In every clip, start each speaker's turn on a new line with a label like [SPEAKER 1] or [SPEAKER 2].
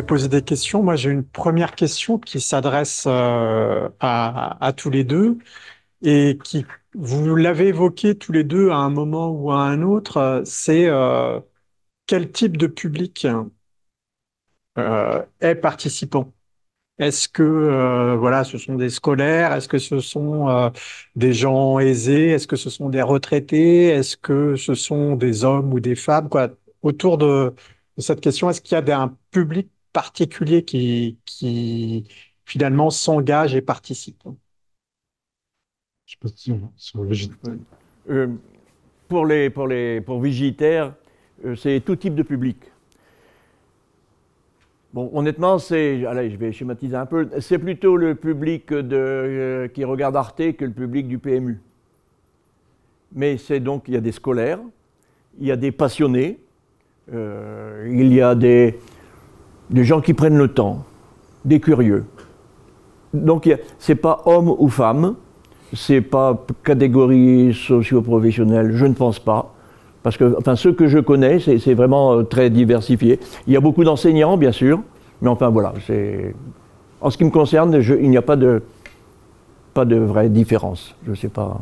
[SPEAKER 1] pouvez poser des questions. Moi, j'ai une première question qui s'adresse à tous les deux et qui, vous l'avez évoqué tous les deux à un moment ou à un autre, c'est quel type de public est participant? Est-ce que voilà, ce sont des scolaires? Est-ce que ce sont des gens aisés? Est-ce que ce sont des retraités? Est-ce que ce sont des hommes ou des femmes? Quoi, autour de cette question, est-ce qu'il y a un public particulier qui finalement s'engage et participe?
[SPEAKER 2] Je sais pas si sur le
[SPEAKER 3] Euh, pour Vigitaire, c'est tout type de public. Bon, honnêtement, allez, je vais schématiser un peu, c'est plutôt le public qui regarde Arte que le public du PMU. Mais c'est donc, il y a des scolaires, il y a des passionnés, il y a des gens qui prennent le temps, des curieux. Donc, c'est pas homme ou femme, c'est pas catégorie socio-professionnelle, je ne pense pas. Parce que, enfin, ceux que je connais, c'est vraiment très diversifié. Il y a beaucoup d'enseignants, bien sûr, mais enfin, voilà. En ce qui me concerne, il n'y a pas de vraie différence. Je ne sais pas.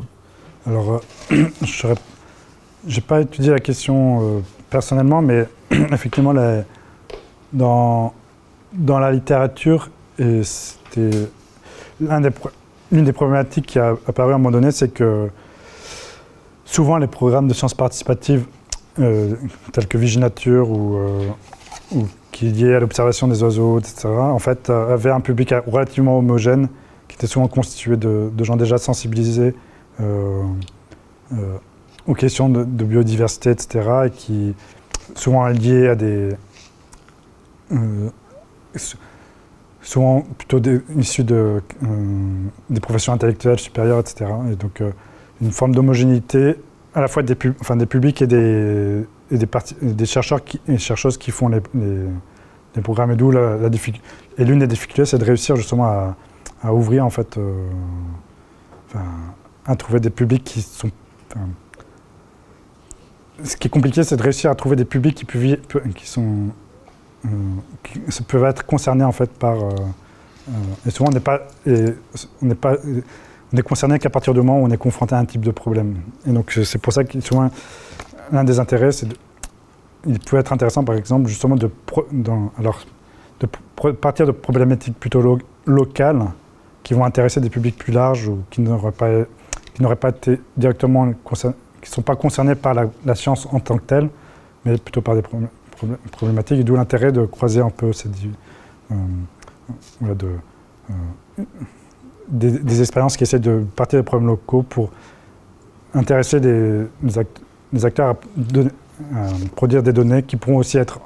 [SPEAKER 2] Alors, je n'ai pas étudié la question personnellement, mais effectivement, dans la littérature, et c'était l'une des problématiques qui a apparu à un moment donné, c'est que souvent les programmes de sciences participatives, tels que Viginature ou qui est lié à l'observation des oiseaux, etc., en fait, avaient un public relativement homogène, qui était souvent constitué de gens déjà sensibilisés aux questions de biodiversité, etc., et qui souvent liés à souvent plutôt issus des professions intellectuelles supérieures, etc. Et donc une forme d'homogénéité à la fois des publics et des chercheurs et chercheuses qui font les programmes. Et d'où et l'une des difficultés, c'est de réussir justement à ouvrir, en fait, à trouver des publics qui sont... ce qui est compliqué, c'est de réussir à trouver des publics qui peuvent être concernés, en fait, par... et souvent, on est concerné qu'à partir du moment où on est confronté à un type de problème. Et donc, c'est pour ça que souvent, l'un des intérêts, il peut être intéressant, par exemple, justement, de partir de problématiques plutôt locales qui vont intéresser des publics plus larges ou qui n'auraient pas été directement concernés, qui ne sont pas concernés par la science en tant que telle, mais plutôt par des problématiques, et d'où l'intérêt de croiser un peu des expériences qui essaient de partir des problèmes locaux pour intéresser les acteurs à produire des données qui pourront aussi être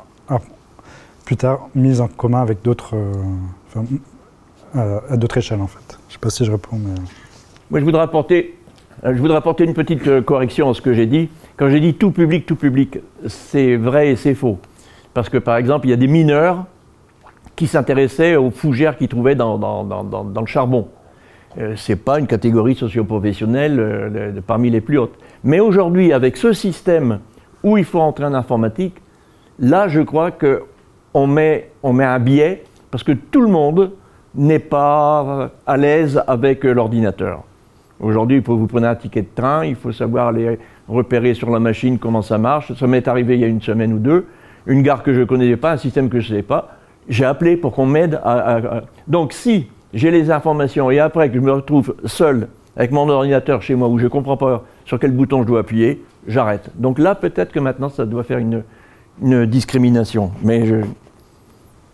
[SPEAKER 2] plus tard mises en commun avec d'autres, à d'autres échelles, en fait. Je ne sais pas si je réponds, mais...
[SPEAKER 3] Moi, je voudrais apporter une petite correction à ce que j'ai dit. Quand j'ai dit tout public, c'est vrai et c'est faux. Parce que, par exemple, il y a des mineurs qui s'intéressaient aux fougères qu'ils trouvaient dans le charbon. Ce n'est pas une catégorie socio-professionnelle parmi les plus hautes. Mais aujourd'hui, avec ce système où il faut entrer en informatique, là, je crois qu'on met un biais, parce que tout le monde n'est pas à l'aise avec l'ordinateur. Aujourd'hui, vous prenez un ticket de train, il faut savoir aller repérer sur la machine comment ça marche. Ça m'est arrivé il y a une semaine ou deux, une gare que je ne connaissais pas, un système que je ne savais pas. J'ai appelé pour qu'on m'aide Donc si j'ai les informations et après que je me retrouve seul avec mon ordinateur chez moi où je ne comprends pas sur quel bouton je dois appuyer, j'arrête. Donc là, peut-être que maintenant, ça doit faire une discrimination. Mais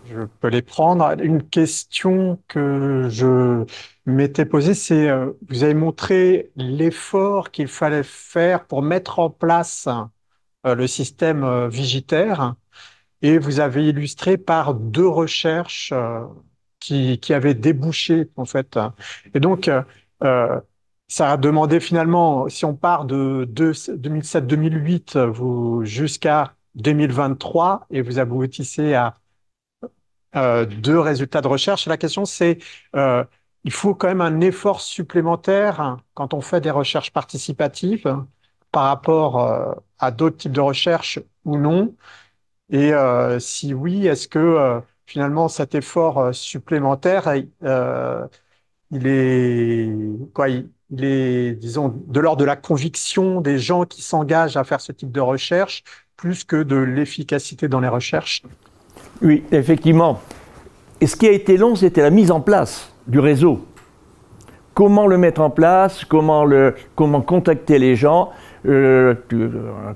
[SPEAKER 1] Je peux les prendre. Une question que je m'étais posée, c'est, vous avez montré l'effort qu'il fallait faire pour mettre en place le système Vigitaire, et vous avez illustré par deux recherches qui avaient débouché, en fait. Et donc, ça a demandé finalement, si on part de 2007-2008 jusqu'à 2023, et vous aboutissez à deux résultats de recherche. La question, c'est, il faut quand même un effort supplémentaire quand on fait des recherches participatives par rapport à d'autres types de recherches ou non. Et si oui, est-ce que finalement, cet effort supplémentaire, il est, quoi, il est, disons, de l'ordre de la conviction des gens qui s'engagent à faire ce type de recherche, plus que de l'efficacité dans les recherches.
[SPEAKER 3] Oui, effectivement. Et ce qui a été long, c'était la mise en place du réseau. Comment le mettre en place, comment contacter les gens. Quand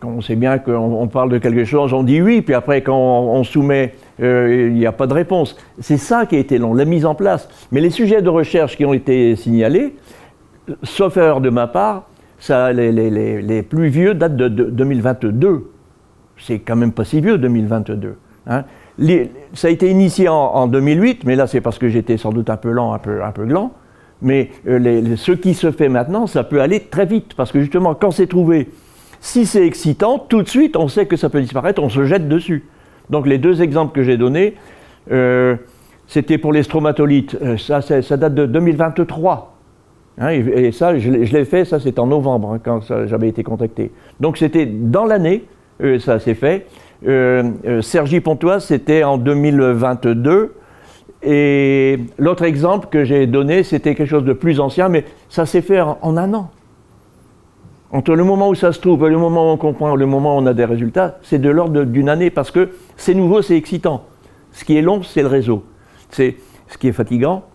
[SPEAKER 3] on sait bien qu'on parle de quelque chose, on dit oui, puis après quand on soumet, il n'y a pas de réponse. C'est ça qui a été long, la mise en place. Mais les sujets de recherche qui ont été signalés, sauf erreur de ma part, les plus vieux datent de 2022. C'est quand même pas si vieux, 2022. Hein. Ça a été initié en 2008, mais là c'est parce que j'étais sans doute un peu lent, un peu gland. Mais ce qui se fait maintenant, ça peut aller très vite, parce que justement, quand c'est trouvé, si c'est excitant, tout de suite, on sait que ça peut disparaître, on se jette dessus. Donc les deux exemples que j'ai donnés, c'était pour les stromatolites, ça date de 2023. Hein, et ça, je l'ai fait, ça c'est en novembre, hein, quand j'avais été contacté. Donc c'était dans l'année, ça s'est fait. Cergy Pontoise, c'était en 2022. Et l'autre exemple que j'ai donné, c'était quelque chose de plus ancien, mais ça s'est fait en un an. Entre le moment où ça se trouve et le moment où on comprend, le moment où on a des résultats, c'est de l'ordre d'une année, parce que c'est nouveau, c'est excitant. Ce qui est long, c'est le réseau. Ce qui est fatigant,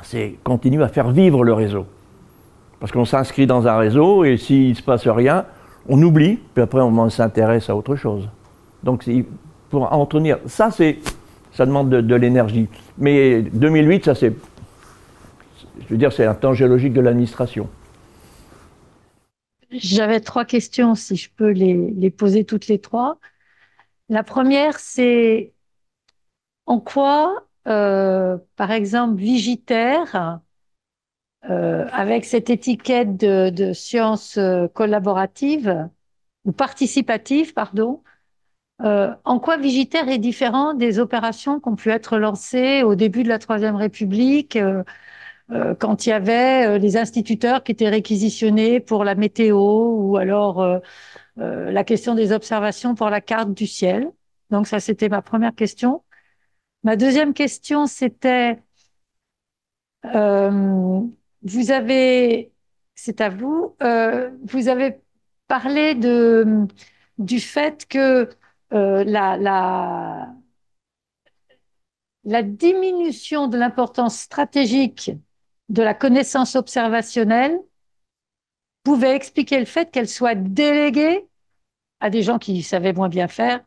[SPEAKER 3] c'est continuer à faire vivre le réseau. Parce qu'on s'inscrit dans un réseau, et s'il ne se passe rien, on oublie, puis après on s'intéresse à autre chose. Donc pour entretenir, ça demande de l'énergie. Mais 2008, ça c'est, je veux dire, c'est un temps géologique de l'administration.
[SPEAKER 4] J'avais 3 questions, si je peux les poser toutes les 3. La première, c'est en quoi, par exemple, Vigitaire, avec cette étiquette de sciences collaboratives, ou participative, pardon, en quoi Vigitaire est différent des opérations qui ont pu être lancées au début de la Troisième République, quand il y avait les instituteurs qui étaient réquisitionnés pour la météo, ou alors la question des observations pour la carte du ciel. Donc ça, c'était ma première question. Ma deuxième question, c'était, c'est à vous, vous avez parlé du fait que la diminution de l'importance stratégique de la connaissance observationnelle pouvait expliquer le fait qu'elle soit déléguée à des gens qui savaient moins bien faire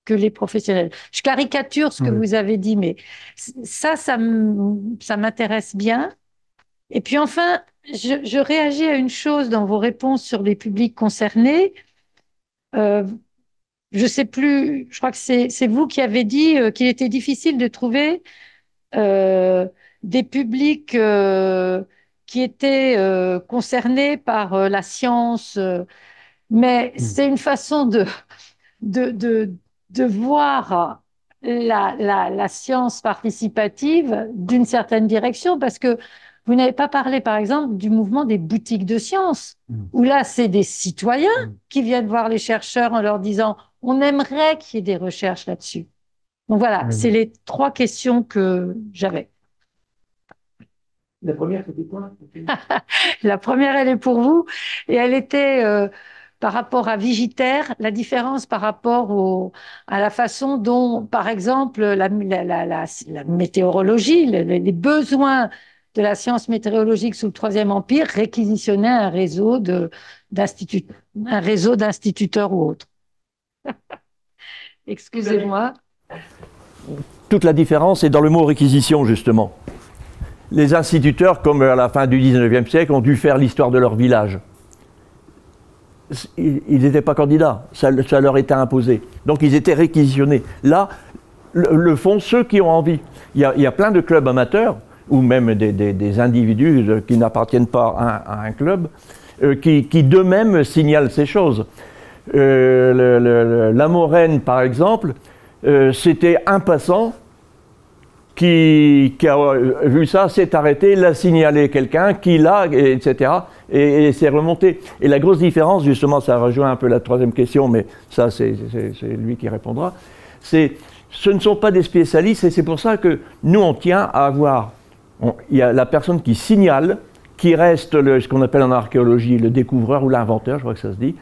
[SPEAKER 4] que les professionnels. Je caricature ce que vous avez dit, mais ça m'intéresse bien. Et puis enfin, je réagis à une chose dans vos réponses sur les publics concernés. Je sais plus, je crois que c'est vous qui avez dit qu'il était difficile de trouver des publics qui étaient concernés par la science, mais c'est une façon de voir la science participative d'une certaine direction, parce que vous n'avez pas parlé, par exemple, du mouvement des boutiques de sciences, où là, c'est des citoyens qui viennent voir les chercheurs en leur disant « on aimerait qu'il y ait des recherches là-dessus ». Donc voilà, c'est les 3 questions que j'avais.
[SPEAKER 3] La première, c'était quoi?
[SPEAKER 4] La première, elle est pour vous, et elle était par rapport à Vigitaire, la différence par rapport à la façon dont, par exemple, la météorologie, les besoins de la science météorologique sous le Troisième Empire réquisitionnaient un réseau d'instituteurs ou autres. Excusez-moi.
[SPEAKER 3] Toute la différence est dans le mot réquisition, justement. Les instituteurs, comme à la fin du 19e siècle, ont dû faire l'histoire de leur village. Ils n'étaient pas candidats, ça leur était imposé. Donc ils étaient réquisitionnés. Là, le font ceux qui ont envie. Il y a plein de clubs amateurs, ou même des individus qui n'appartiennent pas à un club, qui d'eux-mêmes signalent ces choses. La Moraine, par exemple, c'était un passant qui a vu ça, s'est arrêté, l'a signalé quelqu'un, qui l'a, etc. Et c'est remonté. Et la grosse différence, justement, ça rejoint un peu la troisième question, mais ça, c'est lui qui répondra, c'est ce ne sont pas des spécialistes, et c'est pour ça que nous, on tient à avoir... Il y a la personne qui signale, qui reste ce qu'on appelle en archéologie le découvreur ou l'inventeur, je crois que ça se dit,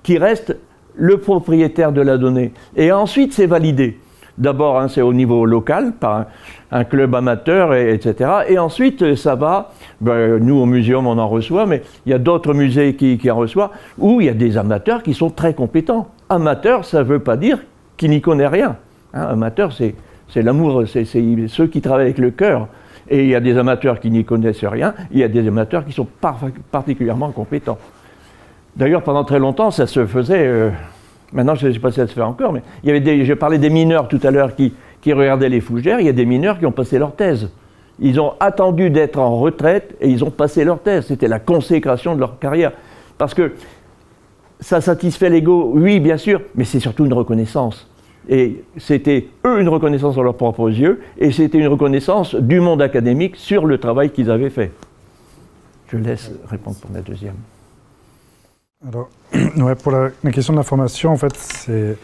[SPEAKER 3] qui reste le propriétaire de la donnée. Et ensuite, c'est validé. D'abord, hein, c'est au niveau local, par un club amateur, etc. Et ensuite, ça va, nous au muséum, on en reçoit, mais il y a d'autres musées qui en reçoivent, où il y a des amateurs qui sont très compétents. Amateur, ça ne veut pas dire qu'il n'y connaît rien. Hein, amateur, c'est l'amour, c'est ceux qui travaillent avec le cœur. Et il y a des amateurs qui n'y connaissent rien, il y a des amateurs qui sont particulièrement compétents. D'ailleurs, pendant très longtemps, ça se faisait... maintenant, je ne sais pas si ça se fait encore, mais il y avait je parlais des mineurs tout à l'heure qui regardaient les fougères. Il y a des mineurs qui ont passé leur thèse. Ils ont attendu d'être en retraite et ils ont passé leur thèse. C'était la consécration de leur carrière. Parce que ça satisfait l'ego, oui, bien sûr, mais c'est surtout une reconnaissance. Et c'était, eux, une reconnaissance dans leurs propres yeux, et c'était une reconnaissance du monde académique sur le travail qu'ils avaient fait. Je laisse répondre pour la deuxième.
[SPEAKER 2] Alors, ouais, pour la question de l'information, en fait, c'est...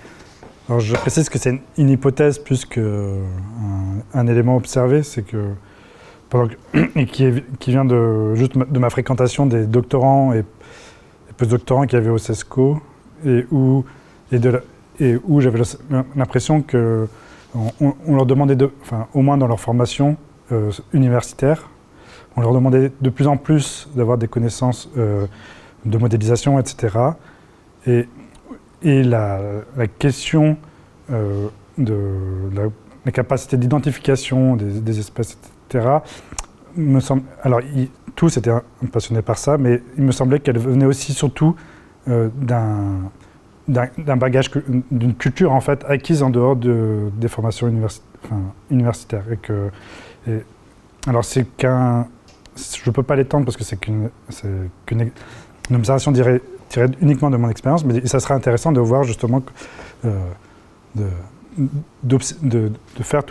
[SPEAKER 2] Alors, je précise que c'est une hypothèse plus qu'un élément observé, c'est que... et qui vient juste de ma fréquentation des doctorants et post-doctorants qu'il y avait au CESCO, et où j'avais l'impression qu'on leur demandait, au moins dans leur formation universitaire, on leur demandait de plus en plus d'avoir des connaissances de modélisation, etc. Et la question de la capacité d'identification des espèces, etc., me semble... Alors, tous étaient passionnés par ça, mais il me semblait qu'elle venait aussi surtout d'un bagage, d'une culture en fait acquise en dehors des formations universitaires. Alors c'est je ne peux pas l'étendre parce que c'est qu'une observation tirée uniquement de mon expérience, mais ça serait intéressant de voir justement, de faire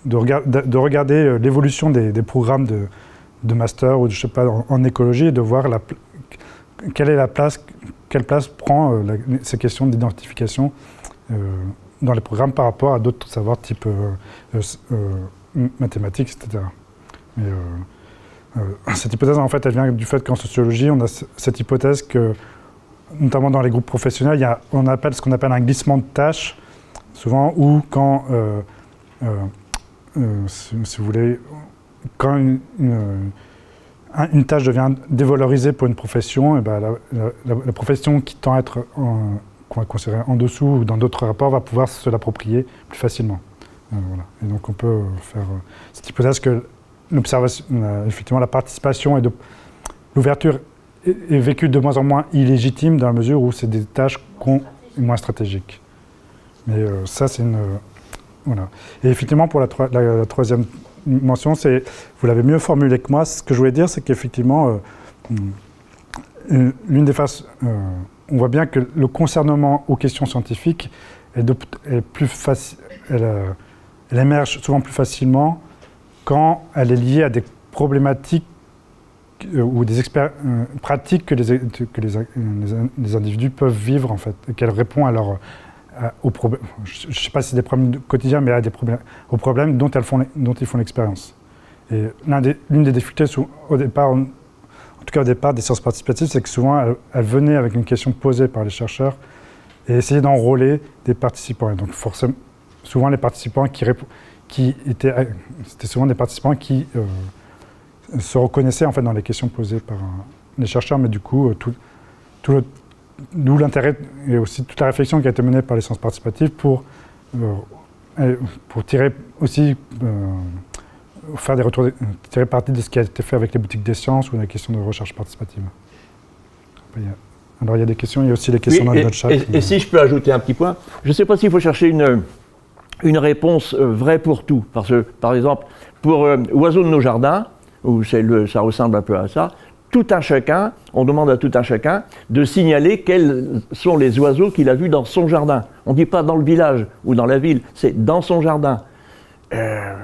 [SPEAKER 2] de regarder l'évolution des programmes de master ou je sais pas en écologie et de voir quelle place prend ces questions d'identification dans les programmes par rapport à d'autres savoirs type mathématiques, etc. Mais, cette hypothèse, en fait, elle vient du fait qu'en sociologie, on a cette hypothèse que, notamment dans les groupes professionnels, on appelle ce qu'on appelle un glissement de tâches, souvent, où quand, si vous voulez, quand une tâche devient dévalorisée pour une profession, et ben la profession qui tend à être qu'on va considérer en dessous ou dans d'autres rapports va pouvoir se l'approprier plus facilement. Voilà. Et donc on peut faire cette hypothèse que l'observation, effectivement, la participation et l'ouverture est vécue de moins en moins illégitime dans la mesure où c'est des tâches moins stratégiques. Mais ça, c'est une... voilà. Et effectivement, pour la troisième mention, vous l'avez mieux formulé que moi. Ce que je voulais dire, c'est qu'effectivement, l'une des phases... on voit bien que le concernement aux questions scientifiques est plus facile, elle émerge souvent plus facilement quand elle est liée à des problématiques ou des pratiques que les individus peuvent vivre, en fait, et qu'elle répond aux problèmes, je ne sais pas si c'est des problèmes quotidiens, mais aux problèmes dont ils font l'expérience. Et l'une des difficultés, au départ, en tout cas au départ des sciences participatives, c'est que souvent elles venaient avec une question posée par les chercheurs et essayaient d'enrôler des participants. Et donc forcément, souvent les participants c'était souvent des participants qui se reconnaissaient en fait dans les questions posées par les chercheurs, mais du coup, d'où l'intérêt et aussi toute la réflexion qui a été menée par les sciences participatives pour tirer aussi, faire des retours, tirer parti de ce qui a été fait avec les boutiques des sciences ou la question de recherche participative. Alors il y a des questions, il y a aussi les questions dans le chat.
[SPEAKER 3] Et si je peux ajouter un petit point, je ne sais pas s'il faut chercher une réponse vraie pour tout. Parce que, par exemple, pour Oiseaux de nos jardins, où ça ressemble un peu à ça, tout un chacun, on demande à tout un chacun de signaler quels sont les oiseaux qu'il a vus dans son jardin. On ne dit pas dans le village ou dans la ville, c'est dans son jardin.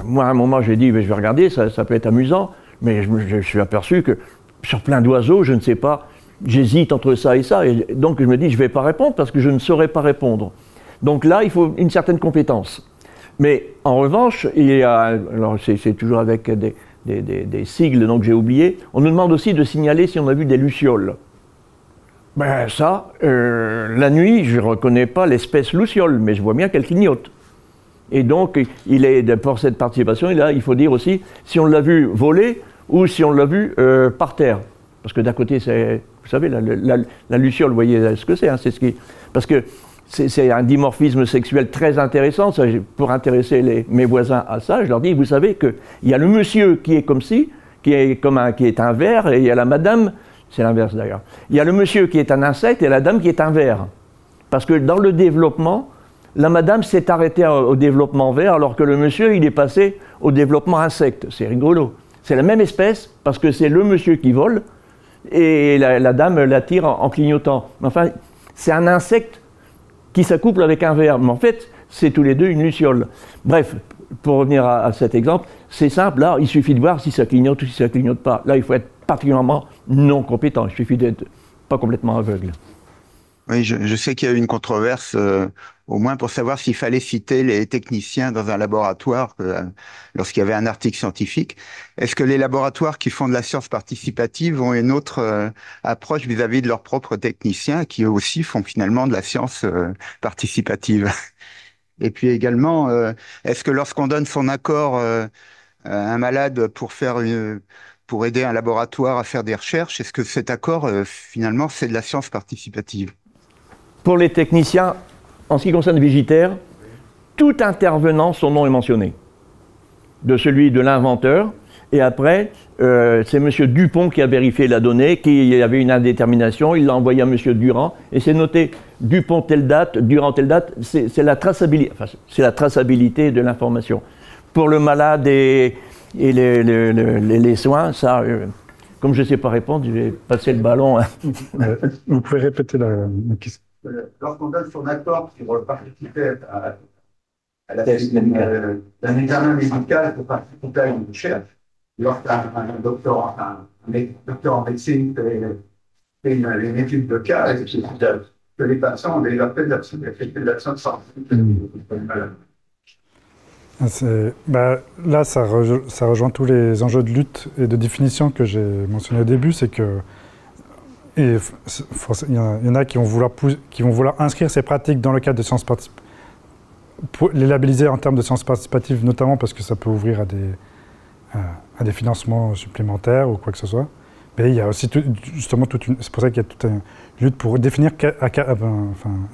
[SPEAKER 3] Moi, à un moment, j'ai dit, je vais regarder, ça peut être amusant, mais je suis aperçu que sur plein d'oiseaux, je ne sais pas, j'hésite entre ça et ça, et donc je me dis, je ne vais pas répondre parce que je ne saurais pas répondre. Donc là, il faut une certaine compétence. Mais en revanche, il y a, alors c'est toujours avec des sigles donc j'ai oublié, on nous demande aussi de signaler si on a vu des lucioles. Ben ça, la nuit, je ne reconnais pas l'espèce luciole, mais je vois bien qu'elle clignote. Et donc, pour cette participation, il faut dire aussi si on l'a vu voler ou si on l'a vu par terre. Parce que d'un côté, c'est, vous savez, la luciole, vous voyez ce que c'est, hein, c'est ce qui, parce que c'est un dimorphisme sexuel très intéressant. Ça, pour intéresser mes voisins à ça, je leur dis, vous savez qu'il y a le monsieur qui est comme ci, qui est un ver, et il y a la madame, c'est l'inverse d'ailleurs. Il y a le monsieur qui est un insecte et la dame qui est un ver. Parce que dans le développement, la madame s'est arrêtée au développement ver, alors que le monsieur, il est passé au développement insecte. C'est rigolo. C'est la même espèce, parce que c'est le monsieur qui vole, et la dame l'attire en clignotant. Enfin, c'est un insecte qui s'accouple avec un ver. Mais en fait, c'est tous les deux une luciole. Bref, pour revenir à cet exemple, c'est simple. Là, il suffit de voir si ça clignote ou si ça ne clignote pas. Là, il faut être particulièrement non compétent. Il suffit d'être pas complètement aveugle.
[SPEAKER 5] Oui, je sais qu'il y a eu une controverse, au moins pour savoir s'il fallait citer les techniciens dans un laboratoire lorsqu'il y avait un article scientifique. Est-ce que les laboratoires qui font de la science participative ont une autre approche vis-à-vis de leurs propres techniciens qui eux aussi font finalement de la science participative? Et puis également, est-ce que lorsqu'on donne son accord à un malade pour aider un laboratoire à faire des recherches, est-ce que cet accord, finalement, c'est de la science participative?
[SPEAKER 3] Pour les techniciens, en ce qui concerne Vigitaire, tout intervenant, son nom est mentionné. De celui de l'inventeur, et après, c'est M. Dupont qui a vérifié la donnée, qu'il y avait une indétermination, il l'a envoyé à M. Durand, et c'est noté Dupont telle date, Durand telle date, c'est la traçabilité, enfin, c'est la traçabilité de l'information. Pour le malade et les soins, ça, comme je ne sais pas répondre, je vais passer le ballon.
[SPEAKER 2] Vous pouvez répéter la question?
[SPEAKER 5] Lorsqu'on donne son accord pour participer à d'un examen médical pour participer à une recherche, lorsqu'un docteur en médecine fait une étude de cas, que les patients ont déjà fait de l'action scientifique.
[SPEAKER 2] Là, ça rejoint tous les enjeux de lutte et de définition que j'ai mentionnés au début, c'est que il y en a qui vont vouloir inscrire ces pratiques dans le cadre de sciences participatives, les labelliser en termes de sciences participatives, notamment parce que ça peut ouvrir à des financements supplémentaires ou quoi que ce soit. Mais il y a aussi c'est pour ça qu'il y a toute une lutte pour définir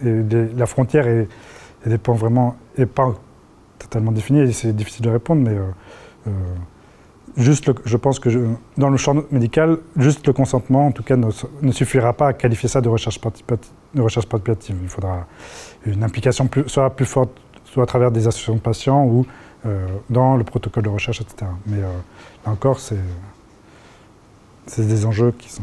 [SPEAKER 2] la frontière dépend vraiment et pas totalement définie, et c'est difficile de répondre, mais je pense que dans le champ médical, juste le consentement, en tout cas, ne suffira pas à qualifier ça de recherche participative. Il faudra une implication soit plus forte, soit à travers des associations de patients ou dans le protocole de recherche, etc. Mais là encore, c'est des enjeux qui sont...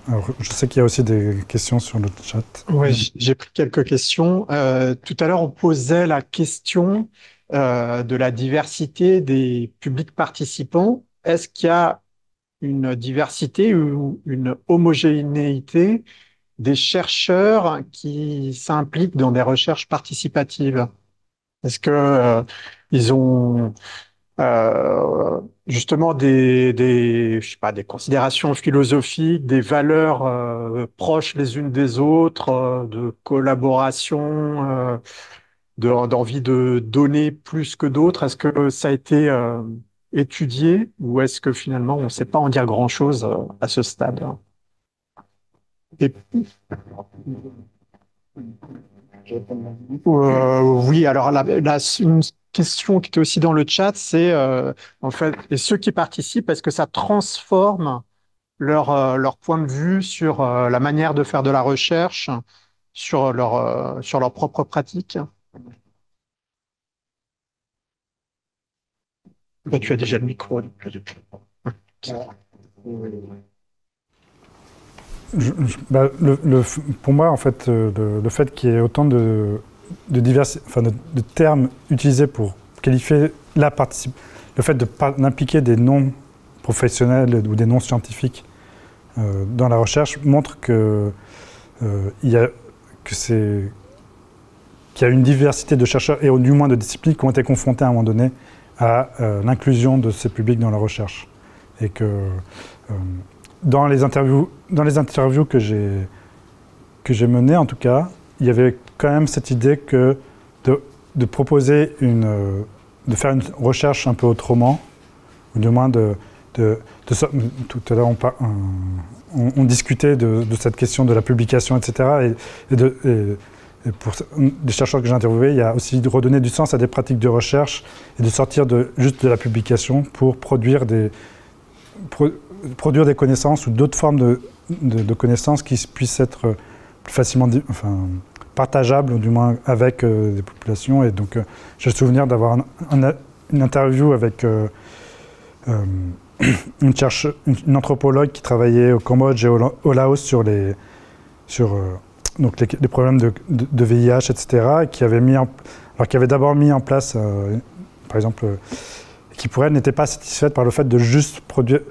[SPEAKER 2] Alors, je sais qu'il y a aussi des questions sur le chat.
[SPEAKER 1] Oui, j'ai pris quelques questions. Tout à l'heure, on posait la question de la diversité des publics participants. Est-ce qu'il y a une diversité ou une homogénéité des chercheurs qui s'impliquent dans des recherches participatives? Est-ce que ils ont justement je sais pas, des considérations philosophiques, des valeurs proches les unes des autres, de collaboration, d'envie de donner plus que d'autres? Est-ce que ça a été étudié ou est-ce que finalement on ne sait pas en dire grand-chose à ce stade? Et, oui, alors une question qui était aussi dans le chat, c'est en fait, et ceux qui participent, est-ce que ça transforme leur point de vue sur la manière de faire de la recherche, sur leur propre pratique? Bah, tu as déjà le micro.
[SPEAKER 2] Pour moi, en fait, le fait qu'il y ait autant de termes utilisés pour qualifier le fait d'impliquer des non-professionnels ou des non-scientifiques dans la recherche montre qu'il qu'il y a une diversité de chercheurs et du moins de disciplines qui ont été confrontés à un moment donné à l'inclusion de ces publics dans la recherche. Et que dans les interviews que j'ai menées, en tout cas, il y avait quand même cette idée que de proposer de faire une recherche un peu autrement, ou du moins tout à l'heure on discutait de cette question de la publication, etc. Et pour les chercheurs que j'ai interviewés, il y a aussi de redonner du sens à des pratiques de recherche et de sortir juste de la publication pour produire des connaissances ou d'autres formes de connaissances qui puissent être plus facilement partageables, ou du moins avec des populations. Et donc, j'ai le souvenir d'avoir une interview avec une anthropologue qui travaillait au Cambodge et au Laos sur les problèmes de VIH, etc., qui avait d'abord mis en place, par exemple, qui pour elle n'était pas satisfaite par le fait de juste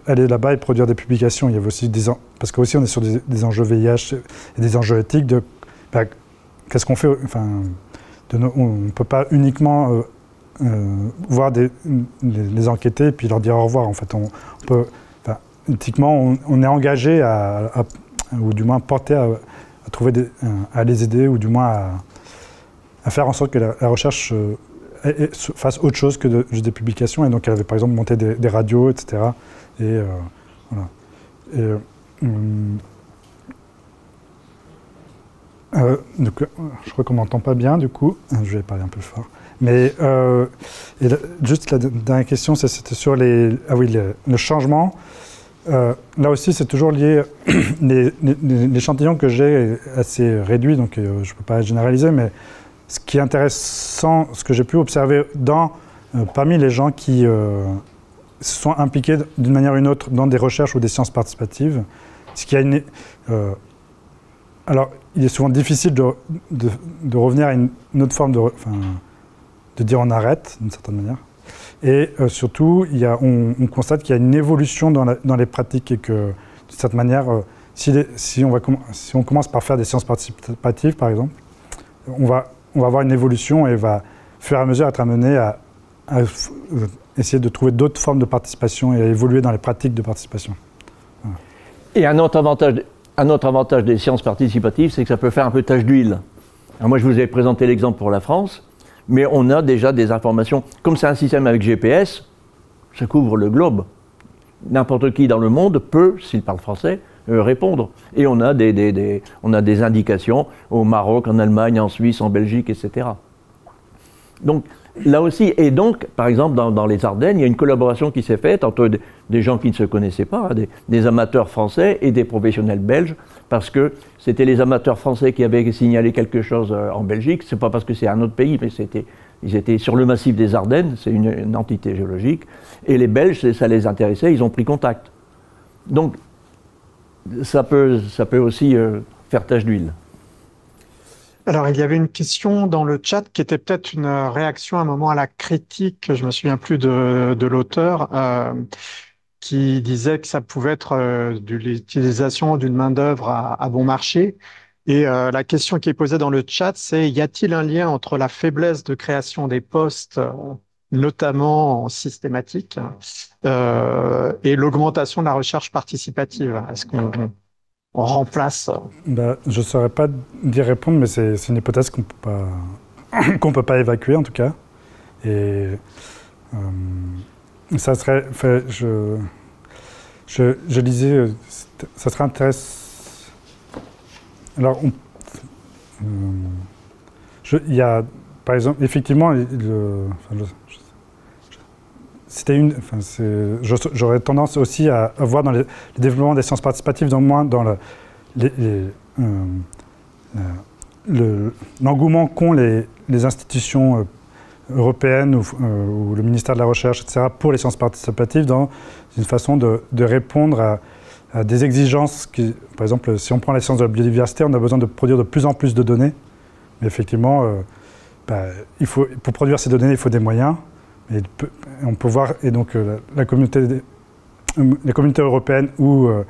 [SPEAKER 2] aller là-bas et produire des publications. Il y avait aussi parce qu'aussi on est sur des enjeux VIH et des enjeux éthiques qu'est-ce qu'on fait, on ne peut pas uniquement voir les enquêter et puis leur dire au revoir. En fait, éthiquement, on est engagé ou du moins porté à à les aider, ou du moins à faire en sorte que la recherche fasse autre chose que juste des publications. Et donc, elle avait par exemple monté des radios, etc. Et voilà. Donc, je crois qu'on m'entend pas bien, du coup. Je vais parler un peu fort. Mais juste la dernière question, c'était sur le changement. Là aussi, c'est toujours lié. L'échantillon que j'ai est assez réduit, donc je ne peux pas généraliser, mais ce qui est intéressant, ce que j'ai pu observer parmi les gens qui se sont impliqués d'une manière ou d'une autre dans des recherches ou des sciences participatives, c'est qu'il y a alors, il est souvent difficile de revenir à une autre forme de dire on arrête, d'une certaine manière. Et surtout, on constate qu'il y a une évolution dans les pratiques, et que, de cette manière, si on commence par faire des sciences participatives, par exemple, on va avoir une évolution et va, au fur et à mesure, être amené à essayer de trouver d'autres formes de participation et à évoluer dans les pratiques de participation. Voilà.
[SPEAKER 3] Et un autre avantage des sciences participatives, c'est que ça peut faire un peu tache d'huile. Alors moi, je vous ai présenté l'exemple pour la France, mais on a déjà des informations. Comme c'est un système avec GPS, ça couvre le globe. N'importe qui dans le monde peut, s'il parle français, répondre. Et on a des indications au Maroc, en Allemagne, en Suisse, en Belgique, etc. Donc, là aussi, et donc, par exemple, dans les Ardennes, il y a une collaboration qui s'est faite entre des gens qui ne se connaissaient pas, des amateurs français et des professionnels belges, parce que c'était les amateurs français qui avaient signalé quelque chose en Belgique. C'est pas parce que c'est un autre pays, mais ils étaient sur le massif des Ardennes, c'est une entité géologique, et les Belges, ça les intéressait, ils ont pris contact. Donc, ça peut aussi faire tache d'huile.
[SPEAKER 1] Alors, il y avait une question dans le chat qui était peut-être une réaction à un moment à la critique, je me souviens plus de l'auteur, qui disait que ça pouvait être de l'utilisation d'une main-d'œuvre à bon marché. Et la question qui est posée dans le chat, c'est: y a-t-il un lien entre la faiblesse de création des postes, notamment en systématique, et l'augmentation de la recherche participative? Est-ce qu'on remplace?
[SPEAKER 2] Je ne saurais pas d'y répondre, mais c'est une hypothèse qu'on peut pas évacuer, en tout cas. Et ça serait, je lisais, ça serait intéressant. Alors, il y a, par exemple, effectivement, j'aurais tendance aussi à voir dans le développement des sciences participatives, moins dans l'engouement qu'ont les institutions européennes ou le ministère de la Recherche, etc., pour les sciences participatives, dans une façon de répondre à des exigences par exemple, si on prend les sciences de la biodiversité, on a besoin de produire de plus en plus de données. Mais effectivement, pour produire ces données, il faut des moyens. Et on peut voir, et donc la communauté européenne ou le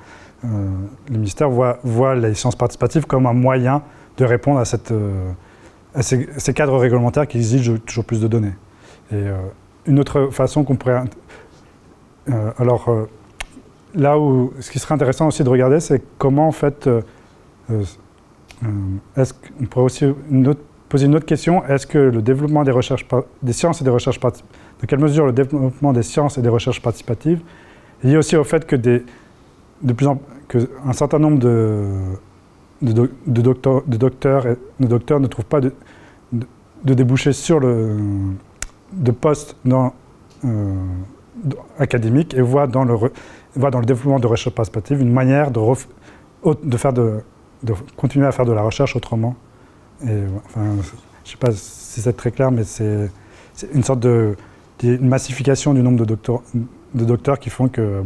[SPEAKER 2] ministère voit les sciences participatives comme un moyen de répondre à à ces cadres réglementaires qui exigent toujours plus de données. Et une autre façon qu'on pourrait... là où ce qui serait intéressant aussi de regarder, c'est comment en fait... est-ce qu'on pourrait aussi poser une autre question, est-ce que le développement des sciences et des recherches participatives, de quelle mesure le développement des sciences et des recherches participatives est lié aussi au fait que un certain nombre de docteurs ne trouvent pas de débouchés de postes académiques et voient dans le développement de recherche participative une manière de continuer à faire de la recherche autrement. Et, enfin, je ne sais pas si c'est très clair, mais c'est une sorte une massification du nombre de docteurs qui font que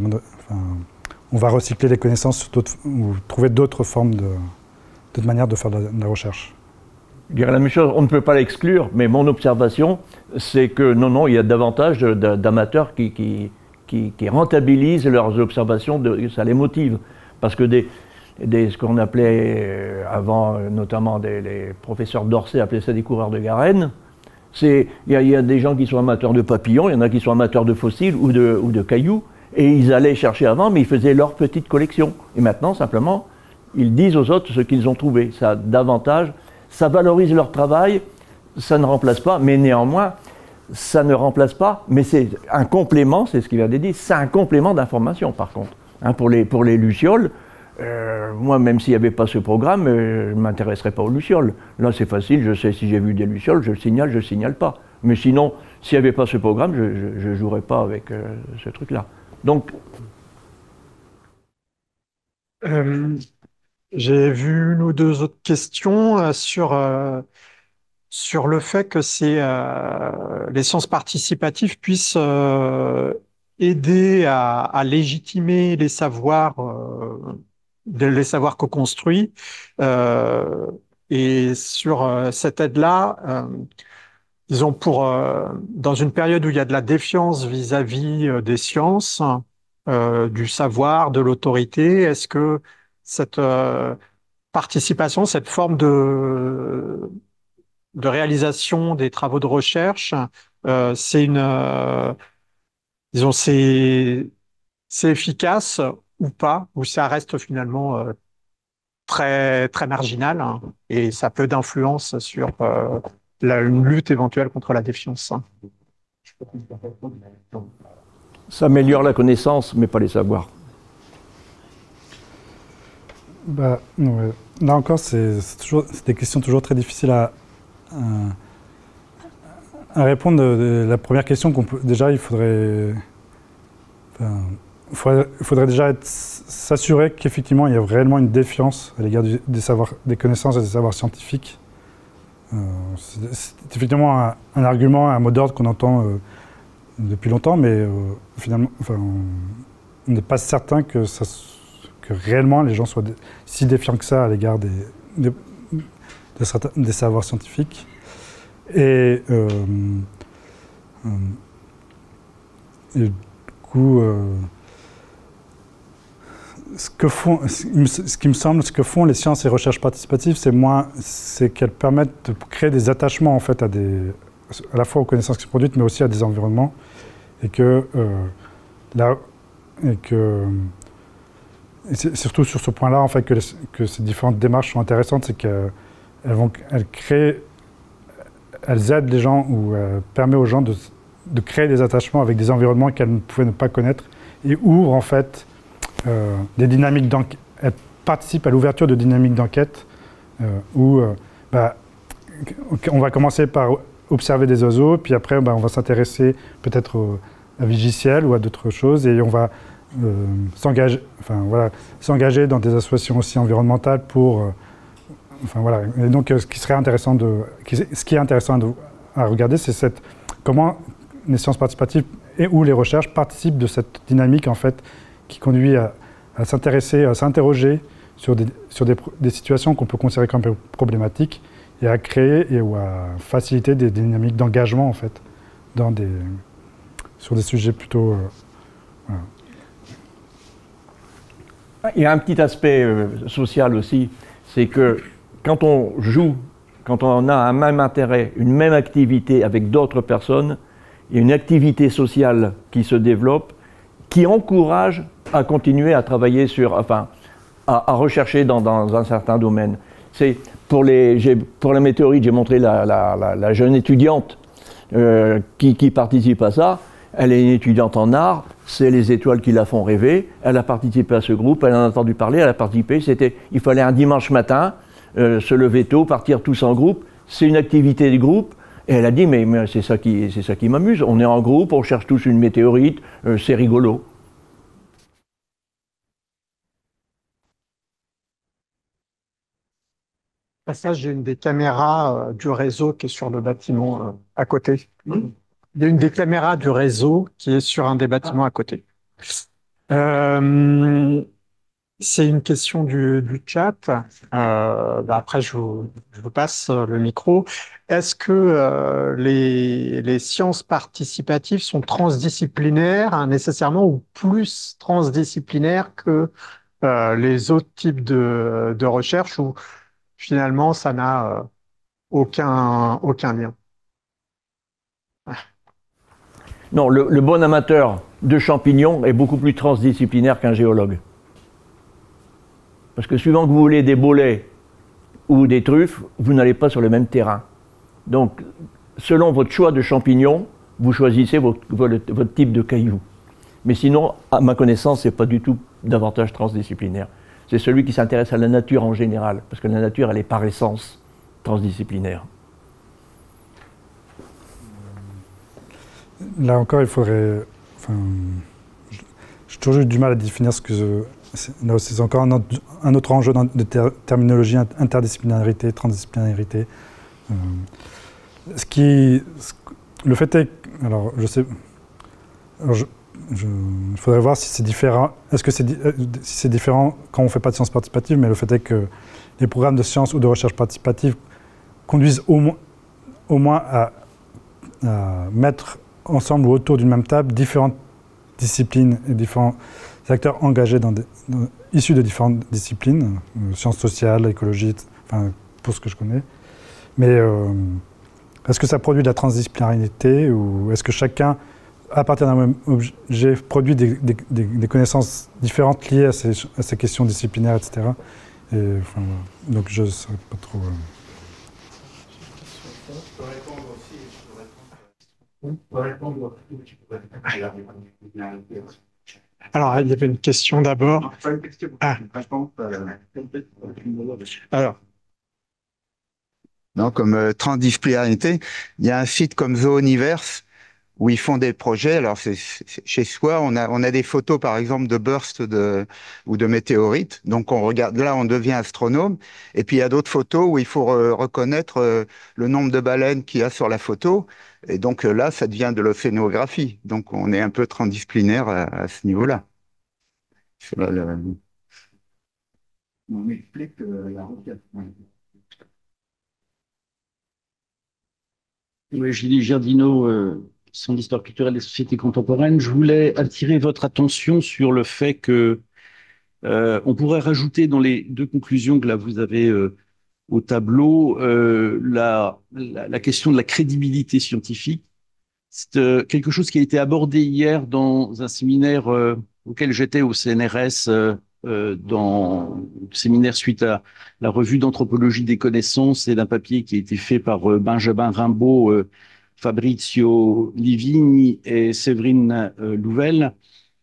[SPEAKER 2] on va recycler les connaissances ou trouver d'autres formes d'autres manières de faire de la recherche.
[SPEAKER 3] Je dirais la même chose, on ne peut pas l'exclure, mais mon observation, c'est que non, il y a davantage d'amateurs qui rentabilisent leurs observations, ça les motive. Parce que ce qu'on appelait avant, notamment les professeurs d'Orsay appelaient ça des coureurs de Garenne, il y a des gens qui sont amateurs de papillons, il y en a qui sont amateurs de fossiles ou de cailloux, et ils allaient chercher avant, mais ils faisaient leur petite collection. Et maintenant, simplement, ils disent aux autres ce qu'ils ont trouvé. Ça davantage, ça valorise leur travail, ça ne remplace pas, mais néanmoins, ça ne remplace pas, mais c'est un complément, c'est ce qu'il vient de dire, c'est un complément d'information par contre. Hein, pour les lucioles, moi, même s'il n'y avait pas ce programme, je ne m'intéresserais pas aux lucioles. Là, c'est facile, je sais si j'ai vu des lucioles, je le signale pas. Mais sinon, s'il n'y avait pas ce programme, je ne jouerais pas avec ce truc-là. Donc...
[SPEAKER 1] j'ai vu une ou deux autres questions sur le fait que les sciences participatives puissent aider à légitimer les savoirs co-construits. Et sur cette aide-là, disons dans une période où il y a de la défiance vis-à-vis des sciences, du savoir, de l'autorité, est-ce que cette participation, cette forme de réalisation des travaux de recherche, disons, c'est efficace ou pas, ou ça reste finalement très, très marginal, hein, et ça peut d'influence sur une lutte éventuelle contre la défiance.
[SPEAKER 3] Ça améliore la connaissance, mais pas les savoirs.
[SPEAKER 2] Ouais. Là encore, c'est des questions toujours très difficiles à répondre. La première question déjà, il faudrait déjà s'assurer qu'effectivement il y a réellement une défiance à l'égard des connaissances et des savoirs scientifiques. C'est effectivement un argument, un mot d'ordre qu'on entend depuis longtemps, mais finalement, on n'est pas certain que réellement les gens soient si défiants que ça à l'égard des savoirs scientifiques. Et du coup, ce qui me semble, ce que font les sciences et recherches participatives, c'est qu'elles permettent de créer des attachements en fait à la fois aux connaissances qui sont produites, mais aussi à des environnements, et c'est surtout sur ce point-là en fait que ces différentes démarches sont intéressantes, c'est qu'elles aident les gens ou permettent aux gens de créer des attachements avec des environnements qu'elles ne pouvaient ne pas connaître et ouvrent en fait des dynamiques d'enquête. Elles participent à l'ouverture de dynamiques d'enquête où on va commencer par observer des oiseaux, puis après on va s'intéresser peut-être à Vigiciel ou à d'autres choses, et on va s'engager dans des associations aussi environnementales pour Et donc ce qui est intéressant à regarder, c'est comment les sciences participatives ou les recherches participent de cette dynamique en fait qui conduit à s'intéresser, à s'interroger sur des situations qu'on peut considérer comme problématiques et à créer ou à faciliter des dynamiques d'engagement en fait sur des sujets plutôt voilà.
[SPEAKER 3] Il y a un petit aspect social aussi, c'est que quand on joue quand on a un même intérêt, une même activité avec d'autres personnes, il y a une activité sociale qui se développe, qui encourage à continuer à travailler sur, enfin, à rechercher dans un certain domaine. C'est pour la météorite, j'ai montré la jeune étudiante qui participe à ça. Elle est une étudiante en art, c'est les étoiles qui la font rêver. Elle a participé à ce groupe, elle en a entendu parler, elle a participé. Il fallait un dimanche matin se lever tôt, partir tous en groupe. C'est une activité de groupe. Et elle a dit, mais c'est ça qui m'amuse. On est en groupe, on cherche tous une météorite, c'est rigolo.
[SPEAKER 1] Passage d'une des caméras du réseau qui est sur le bâtiment à côté. Il y a une des caméras du réseau qui est sur un des bâtiments à côté. Euh, c'est une question du chat. Après, je vous passe le micro. Est-ce que les sciences participatives sont transdisciplinaires nécessairement ou plus transdisciplinaires que les autres types de recherche ou finalement ça n'a aucun lien?
[SPEAKER 3] Non, le bon amateur de champignons est beaucoup plus transdisciplinaire qu'un géologue. Parce que suivant que vous voulez des bolets ou des truffes, vous n'allez pas sur le même terrain. Donc, selon votre choix de champignons, vous choisissez votre type de caillou. Mais sinon, à ma connaissance, ce n'est pas du tout davantage transdisciplinaire. C'est celui qui s'intéresse à la nature en général, parce que la nature, elle est par essence transdisciplinaire.
[SPEAKER 2] Là encore, il faudrait. Enfin, j'ai toujours eu du mal à définir ce que. Là aussi, c'est encore un autre enjeu de terminologie, interdisciplinarité, transdisciplinarité. Le fait est. Alors, je sais. Alors, il faudrait voir si c'est différent. Est-ce que si c'est différent quand on ne fait pas de sciences participatives, mais le fait est que les programmes de sciences ou de recherche participative conduisent au moins à mettre ensemble ou autour d'une même table différentes disciplines et différents acteurs engagés issus de différentes disciplines, sciences sociales, écologie, enfin, pour ce que je connais. Mais est-ce que ça produit de la transdisciplinarité ou est-ce que chacun, à partir d'un même objet, produit des connaissances différentes liées à ces questions disciplinaires, etc. Et, enfin, voilà. Donc je ne saurais pas trop...
[SPEAKER 1] Alors, il y avait une question d'abord. Alors.
[SPEAKER 5] Non, comme transdisciplinarité, il y a un site comme Zooniverse où ils font des projets. Alors, chez soi, on a des photos, par exemple, de bursts ou de météorites. Donc, on regarde, là, on devient astronome. Et puis, il y a d'autres photos où il faut reconnaître le nombre de baleines qu'il y a sur la photo. Et donc, là, ça devient de l'océanographie. Donc, on est un peu transdisciplinaire à ce niveau-là. On explique la requête.
[SPEAKER 6] Oui, Gilles Giardino, Centre d'histoire culturelle des sociétés contemporaines. Je voulais attirer votre attention sur le fait que on pourrait rajouter dans les deux conclusions que là vous avez au tableau la question de la crédibilité scientifique. C'est quelque chose qui a été abordé hier dans un séminaire auquel j'étais au CNRS, dans le séminaire suite à la revue d'anthropologie des connaissances et d'un papier qui a été fait par Benjamin Rimbaud, Fabrizio Livigni et Séverine Louvel,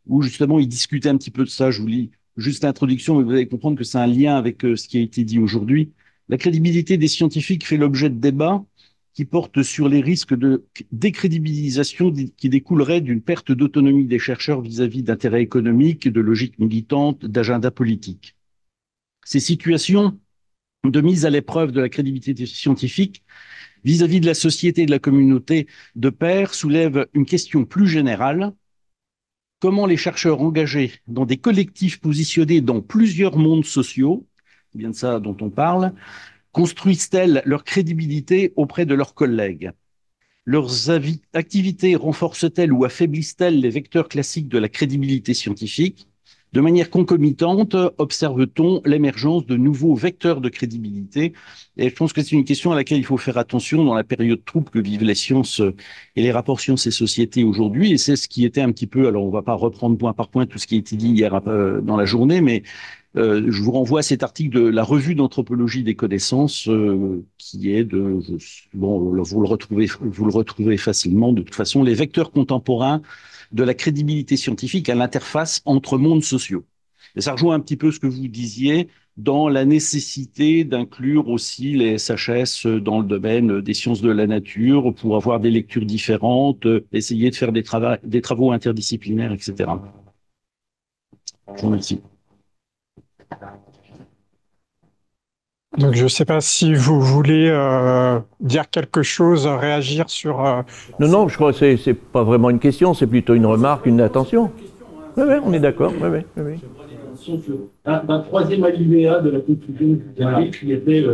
[SPEAKER 6] où justement ils discutaient un petit peu de ça. Je vous lis juste l'introduction, mais vous allez comprendre que c'est un lien avec ce qui a été dit aujourd'hui. La crédibilité des scientifiques fait l'objet de débats qui portent sur les risques de décrédibilisation qui découleraient d'une perte d'autonomie des chercheurs vis-à-vis d'intérêts économiques, de logiques militantes, d'agendas politiques. Ces situations de mise à l'épreuve de la crédibilité des scientifiques vis-à-vis de la société et de la communauté de pairs soulèvent une question plus générale. Comment les chercheurs engagés dans des collectifs positionnés dans plusieurs mondes sociaux, c'est bien de ça dont on parle, construisent-elles leur crédibilité auprès de leurs collègues? Leurs activités renforcent-elles ou affaiblissent-elles les vecteurs classiques de la crédibilité scientifique? De manière concomitante, observe-t-on l'émergence de nouveaux vecteurs de crédibilité? Et je pense que c'est une question à laquelle il faut faire attention dans la période trouble que vivent les sciences et les rapports sciences et société aujourd'hui. Et c'est ce qui était un petit peu, alors on ne va pas reprendre point par point tout ce qui a été dit hier dans la journée, mais je vous renvoie à cet article de la revue d'anthropologie des connaissances qui est bon, vous le retrouvez facilement. De toute façon, les vecteurs contemporains de la crédibilité scientifique à l'interface entre mondes sociaux. Et ça rejoint un petit peu ce que vous disiez dans la nécessité d'inclure aussi les SHS dans le domaine des sciences de la nature pour avoir des lectures différentes, essayer de faire des travaux interdisciplinaires, etc. Je vous remercie.
[SPEAKER 1] Donc, je ne sais pas si vous voulez dire quelque chose, réagir sur...
[SPEAKER 3] Non, non, je crois que c'est pas vraiment une question, c'est plutôt une remarque, une attention. Oui, oui, on est d'accord. Oui, oui, oui.
[SPEAKER 6] Un troisième alinéa de la conclusion du dernier qui était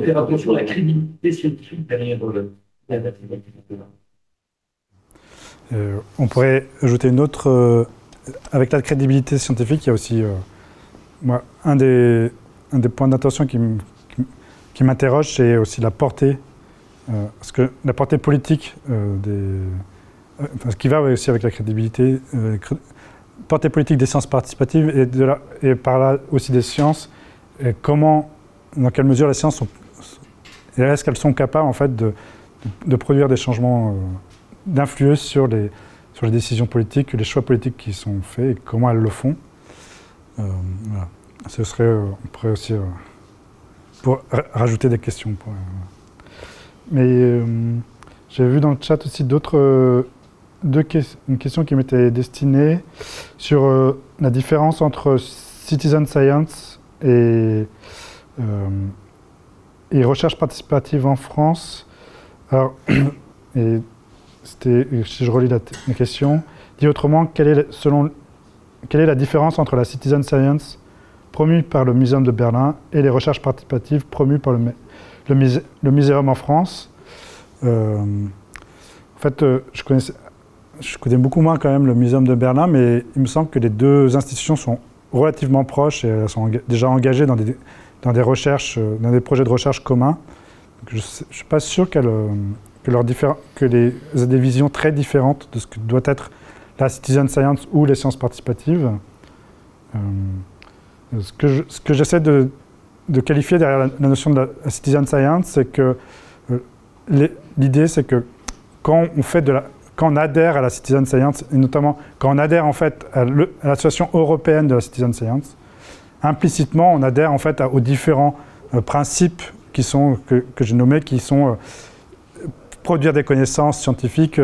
[SPEAKER 6] faire attention à la crédibilité scientifique derrière la
[SPEAKER 2] on pourrait ajouter une autre... avec la crédibilité scientifique, il y a aussi... moi, un des points d'attention qui m'interroge, c'est aussi la portée, parce que la portée politique ce qui va aussi avec la crédibilité, portée politique des sciences participatives et par là aussi des sciences, et dans quelle mesure les sciences est-ce qu'elles sont capables en fait de produire des changements, d'influer sur les décisions politiques, les choix politiques qui sont faits et comment elles le font. Voilà. Ce serait, on pourrait aussi pour rajouter des questions. Mais j'ai vu dans le chat aussi une question qui m'était destinée sur la différence entre citizen science et recherche participative en France. Alors, si je relis la question, dit autrement, quelle est la différence entre la citizen science promue par le Muséum de Berlin et les recherches participatives promues par le Muséum en France? En fait, je connais beaucoup moins quand même le Muséum de Berlin, mais il me semble que les deux institutions sont relativement proches et elles sont déjà engagées dans des recherches, dans des projets de recherche communs. Donc je ne suis pas sûr qu'elles aient des visions très différentes de ce que doit être la citizen science ou les sciences participatives. Ce que j'essaie de qualifier derrière la notion de la citizen science, c'est que l'idée, c'est que quand on adhère à la citizen science, et notamment quand on adhère en fait à l'association européenne de la citizen science, implicitement, on adhère en fait aux différents principes que j'ai nommés, qui sont produire des connaissances scientifiques,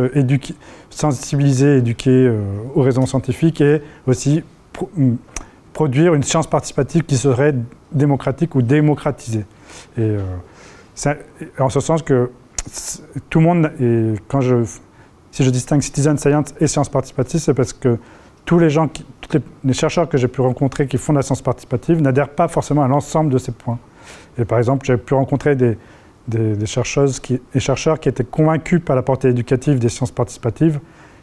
[SPEAKER 2] sensibiliser, éduquer aux raisons scientifiques et aussi produire une science participative qui serait démocratique ou démocratisée. Et en ce sens que tout le monde, et si je distingue citizen science et science participative, c'est parce que tous les chercheurs que j'ai pu rencontrer qui font de la science participative n'adhèrent pas forcément à l'ensemble de ces points. Et par exemple, j'ai pu rencontrer des chercheuses et chercheurs qui étaient convaincus par la portée éducative des sciences participatives,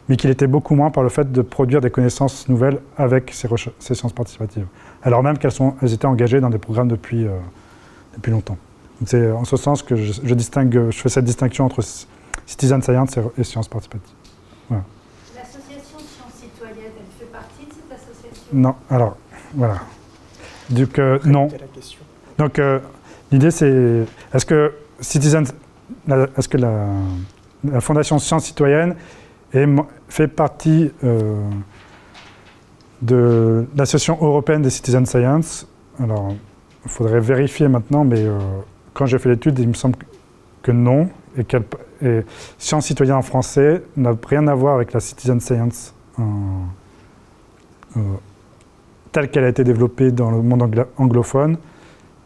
[SPEAKER 2] mais qui l'étaient beaucoup moins par le fait de produire des connaissances nouvelles avec ces sciences participatives, alors même qu'elles étaient engagées dans des programmes depuis longtemps. C'est en ce sens que je fais cette distinction entre citizen science et sciences participatives. Voilà.
[SPEAKER 7] L'association Sciences Citoyennes, elle fait partie de cette association?
[SPEAKER 2] Non, alors, voilà. Donc, non. Donc, l'idée, c'est, est-ce que la Fondation Sciences Citoyennes fait partie de l'Association européenne des citizen science? Alors, il faudrait vérifier maintenant, mais quand j'ai fait l'étude, il me semble que non, et Sciences Citoyennes en français n'a rien à voir avec la citizen science telle qu'elle a été développée dans le monde anglophone.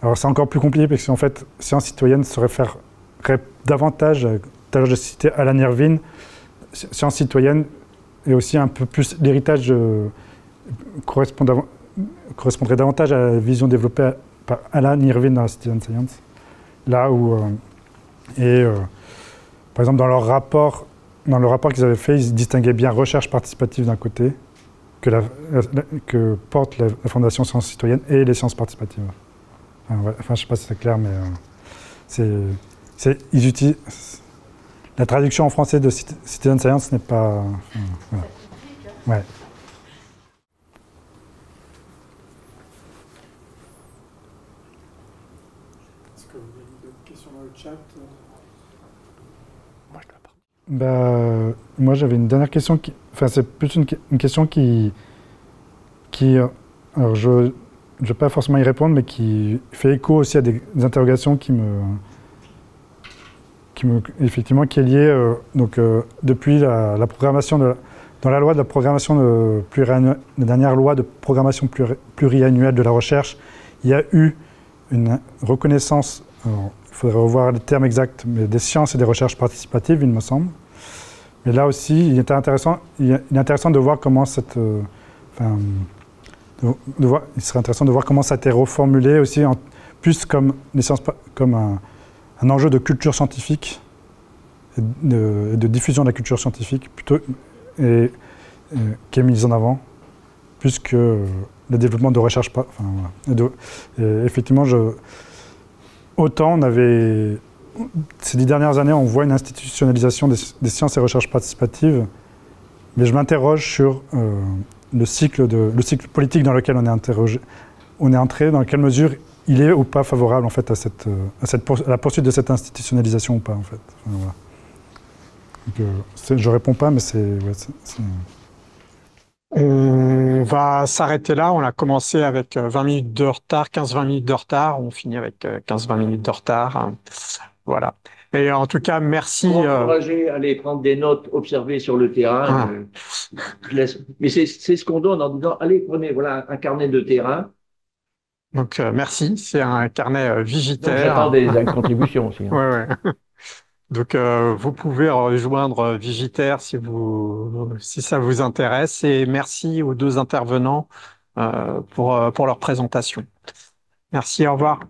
[SPEAKER 2] Alors c'est encore plus compliqué parce qu'en fait, Sciences Citoyennes se référerait davantage, tout à l'heure j'ai cité Alan Irvine, Sciences Citoyennes et aussi un peu plus l'héritage correspondrait davantage à la vision développée par Alan Irvine dans la citizen science. Là où, par exemple dans le rapport qu'ils avaient fait, ils distinguaient bien recherche participative d'un côté que porte la Fondation Sciences Citoyennes et les sciences participatives. Enfin, voilà. Enfin, je ne sais pas si c'est clair, mais ils utilisent... La traduction en français de Citizen Science n'est pas... voilà. Ouais.
[SPEAKER 1] Est-ce que vous avez d'autres questions dans le chat?
[SPEAKER 2] Moi, j'avais une dernière question. Enfin, c'est plus une question qui alors, je ne vais pas forcément y répondre, mais qui fait écho aussi à des interrogations effectivement, qui est liée depuis la programmation dans la loi de la programmation pluriannuelle, la dernière loi de programmation pluriannuelle de la recherche, il y a eu une reconnaissance, alors, il faudrait revoir les termes exacts, mais des sciences et des recherches participatives, il me semble. Mais là aussi, il est intéressant de voir comment il serait intéressant de voir comment ça a été reformulé aussi, plus comme les sciences, comme un enjeu de culture scientifique et de diffusion de la culture scientifique plutôt qui est mise en avant, plus que le développement de recherche. Effectivement, autant on avait ces 10 dernières années, on voit une institutionnalisation des sciences et recherches participatives, mais je m'interroge sur le cycle politique dans lequel on est entré, dans quelle mesure il est ou pas favorable en fait à la poursuite de cette institutionnalisation ou pas en fait. Enfin, voilà. Donc, je réponds pas, mais
[SPEAKER 1] On va s'arrêter là. On a commencé avec 20 minutes de retard, 15-20 minutes de retard. On finit avec 15-20 minutes de retard. Voilà. Et en tout cas, merci.
[SPEAKER 3] Pour encourager à aller prendre des notes, observer sur le terrain. Mais c'est ce qu'on donne en disant, allez, prenez voilà, un carnet de terrain.
[SPEAKER 1] Donc, merci. C'est un carnet Vigitaire.
[SPEAKER 3] J'attends des contributions aussi. Hein.
[SPEAKER 1] Ouais. Donc, vous pouvez rejoindre Vigitaire si ça vous intéresse. Et merci aux deux intervenants pour leur présentation. Merci, au revoir.